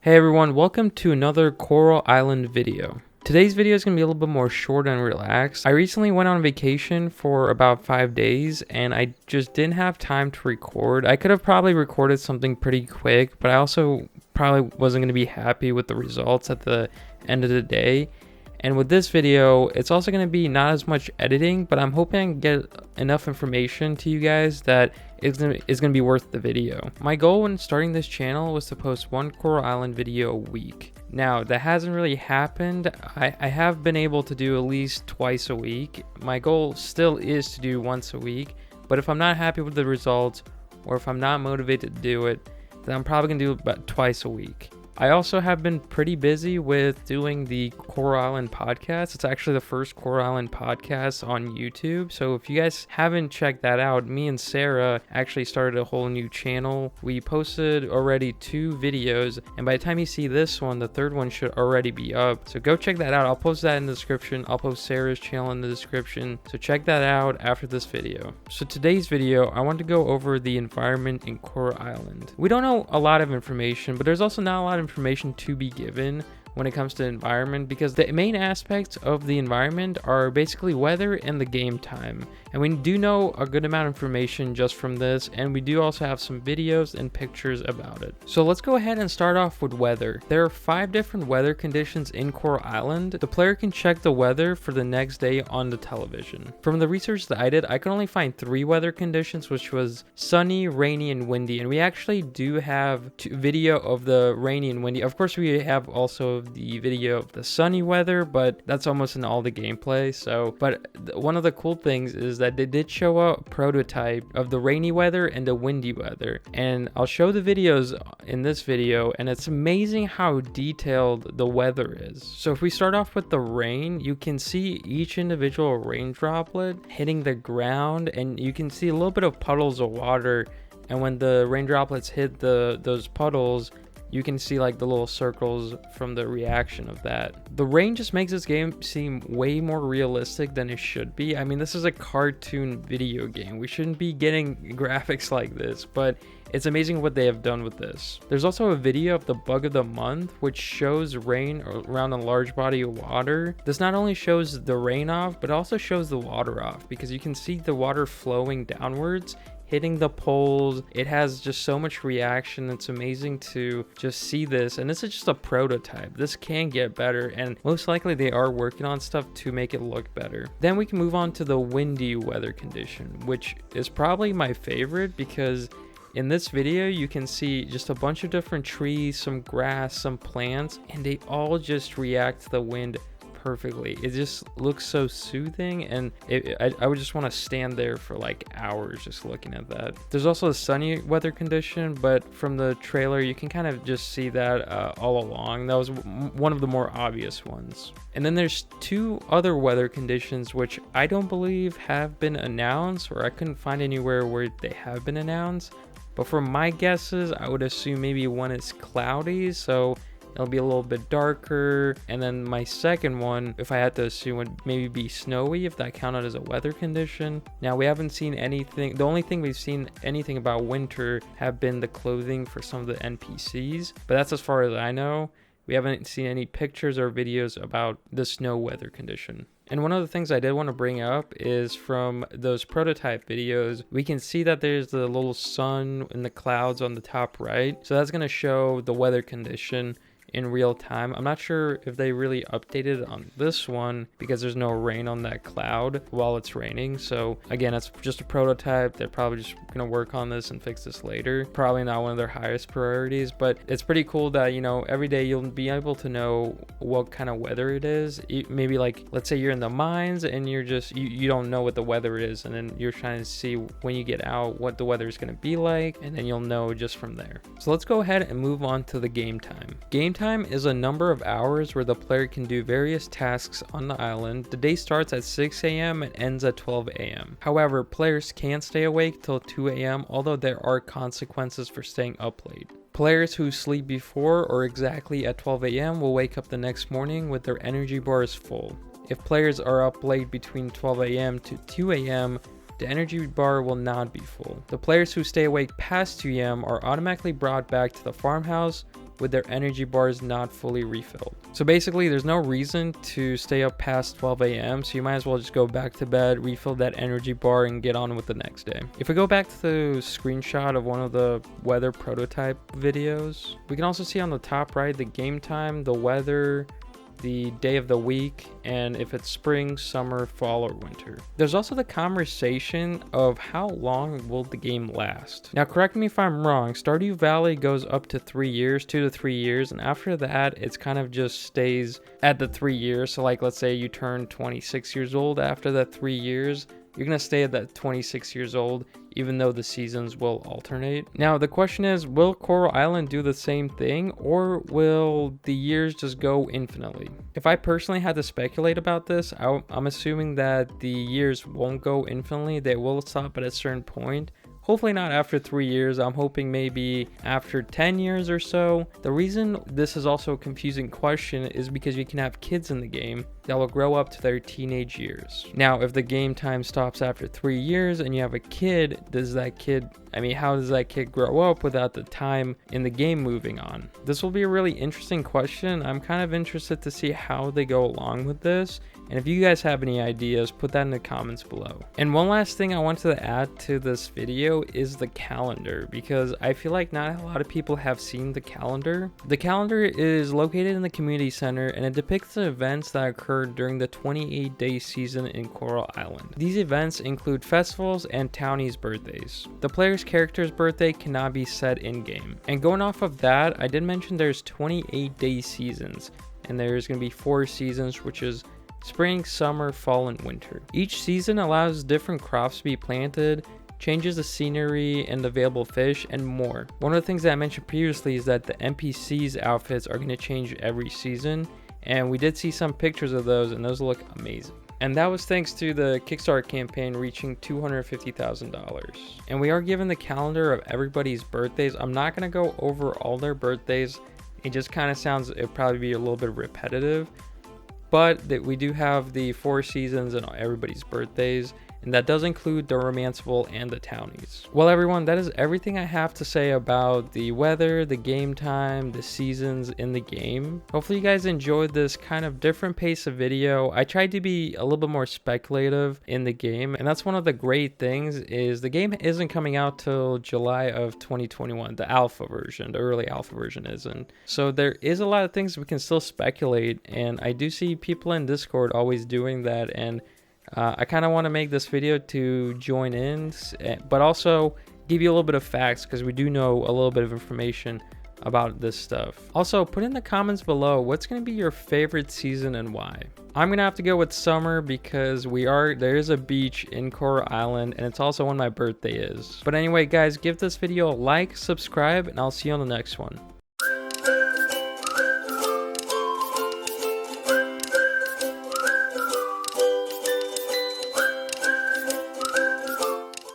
Hey everyone, welcome to another Coral Island video. Today's video is going to be a little bit more short and relaxed. I recently went on vacation for about 5 days and I just didn't have time to record. I could have probably recorded something pretty quick, but I also probably wasn't going to be happy with the results at the end of the day. And with this video, it's also going to be not as much editing, but I'm hoping I can get enough information to you guys that it's going to be worth the video. My goal when starting this channel was to post one Coral Island video a week. Now, that hasn't really happened. I have been able to do at least twice a week. My goal still is to do once a week, but if I'm not happy with the results or if I'm not motivated to do it, then I'm probably going to do it about twice a week. I also have been pretty busy with doing the Coral Island podcast. It's actually the first Coral Island podcast on YouTube. So if you guys haven't checked that out, me and Sarah actually started a whole new channel. We posted already 2 videos, and by the time you see this one, the third one should already be up. So go check that out. I'll post that in the description. I'll post Sarah's channel in the description. So check that out after this video. So today's video, I want to go over the environment in Coral Island. We don't know a lot of information, but there's also not a lot of information to be given when it comes to environment, because the main aspects of the environment are basically weather and the game time, and we do know a good amount of information just from this, and we do also have some videos and pictures about it. So let's go ahead and start off with weather. There are 5 different weather conditions in Coral Island. The player can check the weather for the next day on the television. From the research that I did, I could only find 3 weather conditions, which was sunny, rainy, and windy, and we actually do have video of the rainy and windy. Of course, we have also the video of the sunny weather, but that's almost in all the gameplay. So, but one of the cool things is that they did show a prototype of the rainy weather and the windy weather, and I'll show the videos in this video, and it's amazing how detailed the weather is. So if we start off with the rain, you can see each individual rain droplet hitting the ground, and you can see a little bit of puddles of water, and when the rain droplets hit those puddles, you can see like the little circles from the reaction of that. The rain just makes this game seem way more realistic than it should be. I mean, this is a cartoon video game. We shouldn't be getting graphics like this, but it's amazing what they have done with this. There's also a video of the bug of the month, which shows rain around a large body of water. This not only shows the rain off, but also shows the water off, because you can see the water flowing downwards, hitting the poles. It has just so much reaction. It's amazing to just see this, and this is just a prototype. This can get better, and most likely they are working on stuff to make it look better. Then we can move on to the windy weather condition, which is probably my favorite, because in this video you can see just a bunch of different trees, some grass, some plants, and they all just react to the wind perfectly. It just looks so soothing, and I would just want to stand there for like hours just looking at that. There's also a sunny weather condition, but from the trailer you can kind of just see that all along. That was one of the more obvious ones. And then there's 2 other weather conditions which I don't believe have been announced, or I couldn't find anywhere where they have been announced, but from my guesses I would assume maybe one is cloudy, so it'll be a little bit darker. And then my second one, if I had to assume, would maybe be snowy, if that counted as a weather condition. Now, we haven't seen anything. The only thing we've seen anything about winter have been the clothing for some of the NPCs, but that's as far as I know. We haven't seen any pictures or videos about the snow weather condition. And one of the things I did want to bring up is from those prototype videos, we can see that there's the little sun in the clouds on the top right. So that's going to show the weather condition in real time. I'm not sure if they really updated on this one, because there's no rain on that cloud while it's raining. So again, it's just a prototype. They're probably just gonna work on this and fix this later. Probably not one of their highest priorities, but it's pretty cool that, you know, every day you'll be able to know what kind of weather it is. Maybe like, let's say you're in the mines and you're just you don't know what the weather is, and then you're trying to see when you get out what the weather is going to be like, and then you'll know just from there. So let's go ahead and move on to the game time. Game time is a number of hours where the player can do various tasks on the island. The day starts at 6 a.m. and ends at 12 a.m. However, players can stay awake till 2 a.m., although there are consequences for staying up late. Players who sleep before or exactly at 12 a.m. will wake up the next morning with their energy bars full. If players are up late between 12 a.m. to 2 a.m., the energy bar will not be full. The players who stay awake past 2 a.m. are automatically brought back to the farmhouse with their energy bars not fully refilled. So basically there's no reason to stay up past 12 a.m. so you might as well just go back to bed, refill that energy bar, and get on with the next day. If we go back to the screenshot of one of the weather prototype videos, we can also see on the top right the game time, the weather, the day of the week, and if it's spring, summer, fall, or winter. There's also the conversation of how long will the game last. Now correct me if I'm wrong, Stardew Valley goes up to 3 years, 2 to 3 years, and after that it's kind of just stays at the 3 years. So like let's say you turn 26 years old, after that 3 years you're gonna stay at that 26 years old, even though the seasons will alternate. Now the question is, will Coral Island do the same thing, or will the years just go infinitely? If I personally had to speculate about this, I'm assuming that the years won't go infinitely. They will stop at a certain point. Hopefully not after 3 years. I'm hoping maybe after 10 years or so. The reason this is also a confusing question is because you can have kids in the game that will grow up to their teenage years. Now, if the game time stops after 3 years and you have a kid, how does that kid grow up without the time in the game moving on? This will be a really interesting question. I'm kind of interested to see how they go along with this. And if you guys have any ideas, put that in the comments below. And one last thing I wanted to add to this video is the calendar, because I feel like not a lot of people have seen the calendar. The calendar is located in the community center, and it depicts the events that occurred during the 28-day season in Coral Island. These events include festivals and townies' birthdays. The player's character's birthday cannot be set in-game. And going off of that, I did mention there's 28-day seasons, and there's going to be 4 seasons, which is spring, summer, fall, and winter. Each season allows different crops to be planted, changes the scenery and the available fish, and more. One of the things that I mentioned previously is that the NPCs outfits are going to change every season, and we did see some pictures of those, and those look amazing. And that was thanks to the Kickstarter campaign reaching $250,000. And we are given the calendar of everybody's birthdays. I'm not going to go over all their birthdays. It just kind of sounds, it'd probably be a little bit repetitive. But that we do have the 4 seasons and everybody's birthdays, and that does include the Romanceville and the Townies. Well everyone, that is everything I have to say about the weather, the game time, the seasons in the game. Hopefully you guys enjoyed this kind of different pace of video. I tried to be a little bit more speculative in the game, and that's one of the great things is the game isn't coming out till July of 2021, the alpha version, the early alpha version isn't. So there is a lot of things we can still speculate, and I do see people in Discord always doing that, and I kind of want to make this video to join in, but also give you a little bit of facts, because we do know a little bit of information about this stuff. Also, put in the comments below what's going to be your favorite season and why. I'm going to have to go with summer because there is a beach in Coral Island, and it's also when my birthday is. But anyway guys, give this video a like, subscribe, and I'll see you on the next one.